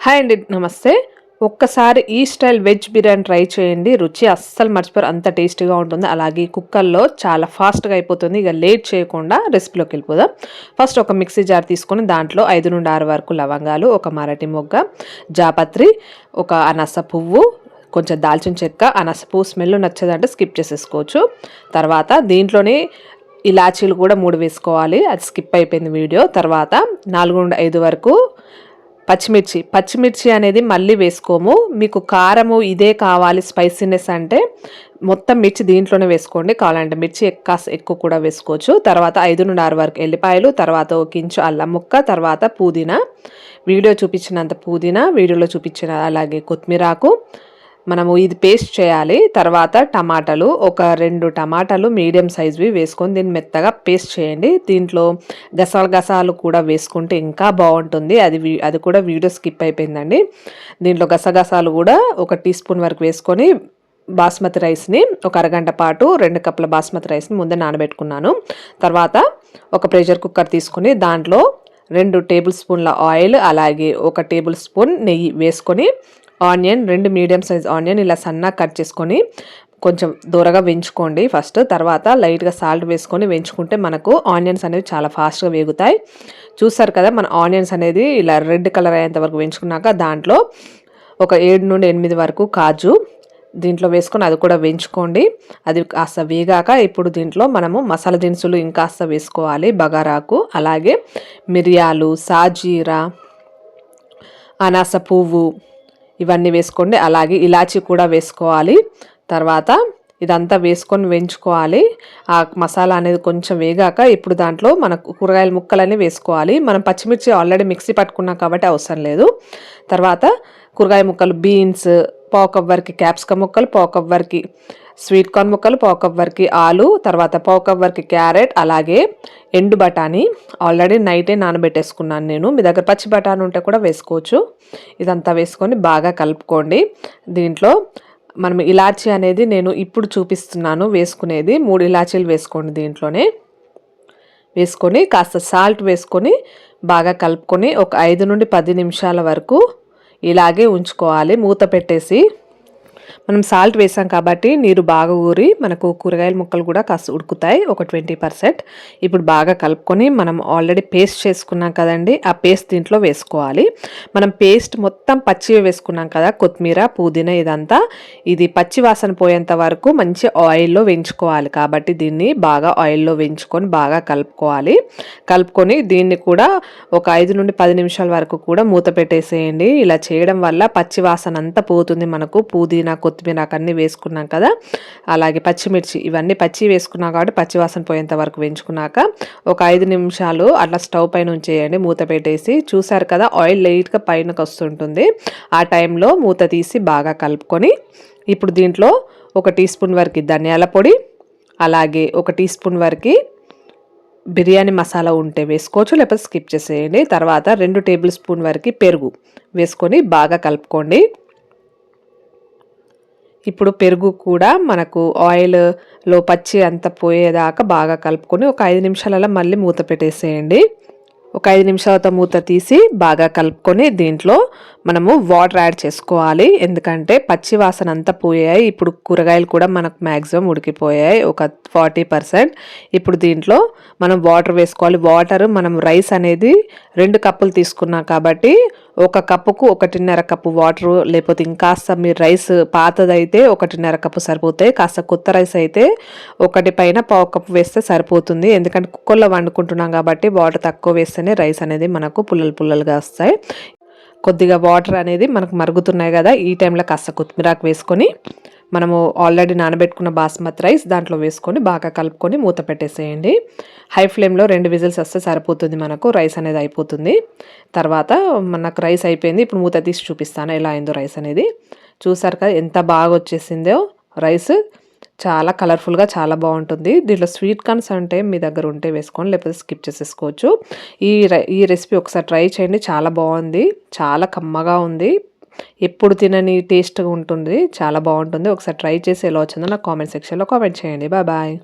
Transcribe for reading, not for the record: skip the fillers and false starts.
Hi అండి, నమస్తే. ఒక్కసారి ఈ స్టైల్ వెజ్ బిర్యానీ ట్రై చేయండి. రుచి అస్సలు మర్చిపోరు, అంత టేస్టీగా ఉంటుంది. అలాగే కుక్కర్లో చాలా ఫాస్ట్గా అయిపోతుంది. ఇక లేట్ చేయకుండా రెసిపీలోకి వెళ్ళిపోదాం. ఫస్ట్ ఒక మిక్సీ జార్ తీసుకొని దాంట్లో 5 నుండి 6 వరకు లవంగాలు, ఒక మరాఠీ మొగ్గ, జాపత్రి, ఒక అనాస పువ్వు, కొంచెం దాల్చిన చెక్క. అనాస పువ్వు స్మెల్ నచ్చదంటే స్కిప్ చేసేసుకోవచ్చు. తర్వాత దీంట్లోనే ఇలాచీలు కూడా 3 వేసుకోవాలి, అది స్కిప్ అయిపోయింది వీడియో. తర్వాత 4 నుండి 5 వరకు పచ్చిమిర్చి అనేది మళ్ళీ వేసుకోము. మీకు కారము ఇదే కావాలి, స్పైసీనెస్ అంటే మొత్తం మిర్చి దీంట్లోనే వేసుకోండి. కావాలంటే మిర్చి ఎక్కువ కూడా వేసుకోవచ్చు. తర్వాత 5 నుండి 6 వరకు ఎల్లిపాయలు, తర్వాత ఒక ఇంచు అల్లం ముక్క, తర్వాత పుదీనా, వీడియో చూపించినంత పుదీనా, వీడియోలో చూపించిన అలాగే కొత్తిమీరాకు మనము ఇది పేస్ట్ చేయాలి. తర్వాత టమాటాలు, ఒక 2 టమాటాలు మీడియం సైజ్వి వేసుకొని దీన్ని మెత్తగా పేస్ట్ చేయండి. దీంట్లో గసాలు కూడా వేసుకుంటే ఇంకా బాగుంటుంది. అది కూడా వీడియో స్కిప్ అయిపోయిందండి. దీంట్లో గసగసాలు కూడా 1 టీ స్పూన్ వరకు వేసుకొని బాస్మతి రైస్ని ఒక అరగంట పాటు 2 కప్పుల బాస్మతి రైస్ని ముందే నానబెట్టుకున్నాను. తర్వాత ఒక ప్రెషర్ కుక్కర్ తీసుకొని దాంట్లో 2 టేబుల్ స్పూన్ల ఆయిల్, అలాగే 1 టేబుల్ స్పూన్ నెయ్యి వేసుకొని ఆనియన్, 2 మీడియం సైజ్ ఆనియన్ ఇలా సన్నగా కట్ చేసుకొని కొంచెం దూరగా వేయించుకోండి ఫస్ట్. తర్వాత లైట్గా సాల్ట్ వేసుకొని వేయించుకుంటే మనకు ఆనియన్స్ అనేవి చాలా ఫాస్ట్గా వేగుతాయి. చూసారు కదా, మన ఆనియన్స్ అనేది ఇలా రెడ్ కలర్ అయ్యేంత వరకు వేయించుకున్నాక దాంట్లో ఒక 7 నుండి 8 వరకు కాజు దీంట్లో వేసుకొని అది కూడా వేయించుకోండి. అది కాస్త వేగాక ఇప్పుడు దీంట్లో మనము మసాలా దినుసులు ఇంకాస్త వేసుకోవాలి. బగారాకు, అలాగే మిరియాలు, సాజీరా, అనాస పువ్వు ఇవన్నీ వేసుకోండి. అలాగే ఇలాచీ కూడా వేసుకోవాలి. తర్వాత ఇదంతా వేసుకొని వేయించుకోవాలి. ఆ మసాలా అనేది కొంచెం వేగాక ఇప్పుడు దాంట్లో మనకు కూరగాయల ముక్కలన్నీ వేసుకోవాలి. మనం పచ్చిమిర్చి ఆల్రెడీ మిక్సీ పట్టుకున్నాం కాబట్టి అవసరం లేదు. తర్వాత కూరగాయ ముక్కలు, బీన్స్, పావు కప్ వరకు క్యాప్సికమ్ ముక్కలు, పావు కప్ వరకు స్వీట్ కార్న్ ముక్కలు, పావు కప్ వరకు ఆలు, తర్వాత పావు కప్ వరకు క్యారెట్, అలాగే ఎండు బఠానీ ఆల్రెడీ నైటే నానబెట్టేసుకున్నాను నేను. మీ దగ్గర పచ్చి బఠానీ ఉంటే కూడా వేసుకోవచ్చు. ఇదంతా వేసుకొని బాగా కలుపుకోండి. దీంట్లో మనం ఇలాచీ అనేది నేను ఇప్పుడు చూపిస్తున్నాను వేసుకునేది. 3 ఇలాచీలు వేసుకోండి. దీంట్లోనే వేసుకొని కాస్త సాల్ట్ వేసుకొని బాగా కలుపుకొని ఒక 5 నుండి 10 నిమిషాల వరకు ఇలాగే ఉంచుకోవాలి మూత పెట్టేసి. మనం సాల్ట్ వేసాం కాబట్టి నీరు బాగా ఊరి మనకు కూరగాయల ముక్కలు కూడా కాస్త ఉడుకుతాయి, ఒక 20%. ఇప్పుడు బాగా కలుపుకొని మనం ఆల్రెడీ పేస్ట్ చేసుకున్నాం కదండి, ఆ పేస్ట్ దీంట్లో వేసుకోవాలి. మనం పేస్ట్ మొత్తం పచ్చివి వేసుకున్నాం కదా, కొత్తిమీర, పుదీనా, ఇదంతా ఇది పచ్చి వాసన పోయేంత వరకు మంచి ఆయిల్లో వేయించుకోవాలి. కాబట్టి దీన్ని బాగా ఆయిల్లో వేయించుకొని బాగా కలుపుకోవాలి. కలుపుకొని దీన్ని కూడా ఒక 5 నుండి 10 నిమిషాల వరకు కూడా మూత పెట్టేసేయండి. ఇలా చేయడం వల్ల పచ్చి వాసన అంతా పోతుంది. మనకు పుదీనా, కొత్తిమీర అన్నీ వేసుకున్నాం కదా, అలాగే పచ్చిమిర్చి ఇవన్నీ పచ్చి వేసుకున్నాం కాబట్టి పచ్చివాసన పోయేంత వరకు వేయించుకున్నాక ఒక 5 నిమిషాలు అట్లా స్టవ్ పైన ఉంచేయండి మూత పెట్టేసి. చూసారు కదా, ఆయిల్ లైట్గా పైనకి వస్తుంటుంది. ఆ టైంలో మూత తీసి బాగా కలుపుకొని ఇప్పుడు దీంట్లో 1 టీ స్పూన్ వరకు ధనియాల పొడి, అలాగే 1 టీ స్పూన్ వరకు బిర్యానీ మసాలా ఉంటే వేసుకోవచ్చు, లేకపోతే స్కిప్ చేసేయండి. తర్వాత 2 టేబుల్ స్పూన్ వరకు పెరుగు వేసుకొని బాగా కలుపుకోండి. ఇప్పుడు పెరుగు కూడా మనకు ఆయిల్లో పచ్చి అంత పోయేదాకా బాగా కలుపుకొని ఒక 5 నిమిషాలలో మళ్ళీ మూత పెట్టేసేయండి. ఒక 5 నిమిషాలతో మూత తీసి బాగా కలుపుకొని దీంట్లో మనము వాటర్ యాడ్ చేసుకోవాలి. ఎందుకంటే పచ్చి వాసన అంతా పోయాయి. ఇప్పుడు కూరగాయలు కూడా మనకు మ్యాక్సిమం ఉడికిపోయాయి, ఒక 40%. ఇప్పుడు దీంట్లో మనం వాటర్ వేసుకోవాలి. వాటర్ మనం రైస్ అనేది 2 కప్పులు తీసుకున్నాం కాబట్టి 1 కప్పుకు 1.5 కప్పు వాటర్, లేకపోతే ఇంకాస్త మీరు రైస్ పాతదైతే 1.5 కప్పు సరిపోతాయి. కాస్త కొత్త రైస్ అయితే 1 పైన పావు కప్పు వేస్తే సరిపోతుంది. ఎందుకంటే కుక్కర్లో వండుకుంటున్నాం కాబట్టి వాటర్ తక్కువ వేస్తేనే రైస్ అనేది మనకు పుల్లలుగా వస్తాయి. కొద్దిగా వాటర్ అనేది మనకు మరుగుతున్నాయి కదా, ఈ టైంలో కాస్త కొత్తిమీరాకు వేసుకొని మనము ఆల్రెడీ నానబెట్టుకున్న బాస్మతి రైస్ దాంట్లో వేసుకొని బాగా కలుపుకొని మూత పెట్టేసేయండి. హై ఫ్లేమ్లో 2 విజిల్స్ వస్తే సరిపోతుంది, మనకు రైస్ అనేది అయిపోతుంది. తర్వాత మనకు రైస్ అయిపోయింది. ఇప్పుడు మూత తీసి చూపిస్తాను ఎలా అయిందో రైస్ అనేది. చూసారు కదా ఎంత బాగా వచ్చేసిందో రైస్, చాలా కలర్ఫుల్గా చాలా బాగుంటుంది. దీంట్లో స్వీట్ కార్న్స్ అంటే మీ దగ్గర ఉంటే వేసుకోండి, లేకపోతే స్కిప్ చేసేసుకోవచ్చు. ఈ రెసిపీ ఒకసారి ట్రై చేయండి, చాలా బాగుంది, చాలా కమ్మగా ఉంది, ఎప్పుడు తినని టేస్ట్గా ఉంటుంది, చాలా బాగుంటుంది. ఒకసారి ట్రై చేసి ఎలా వచ్చిందో నాకు కామెంట్ సెక్షన్లో కామెంట్ చేయండి. Bye bye.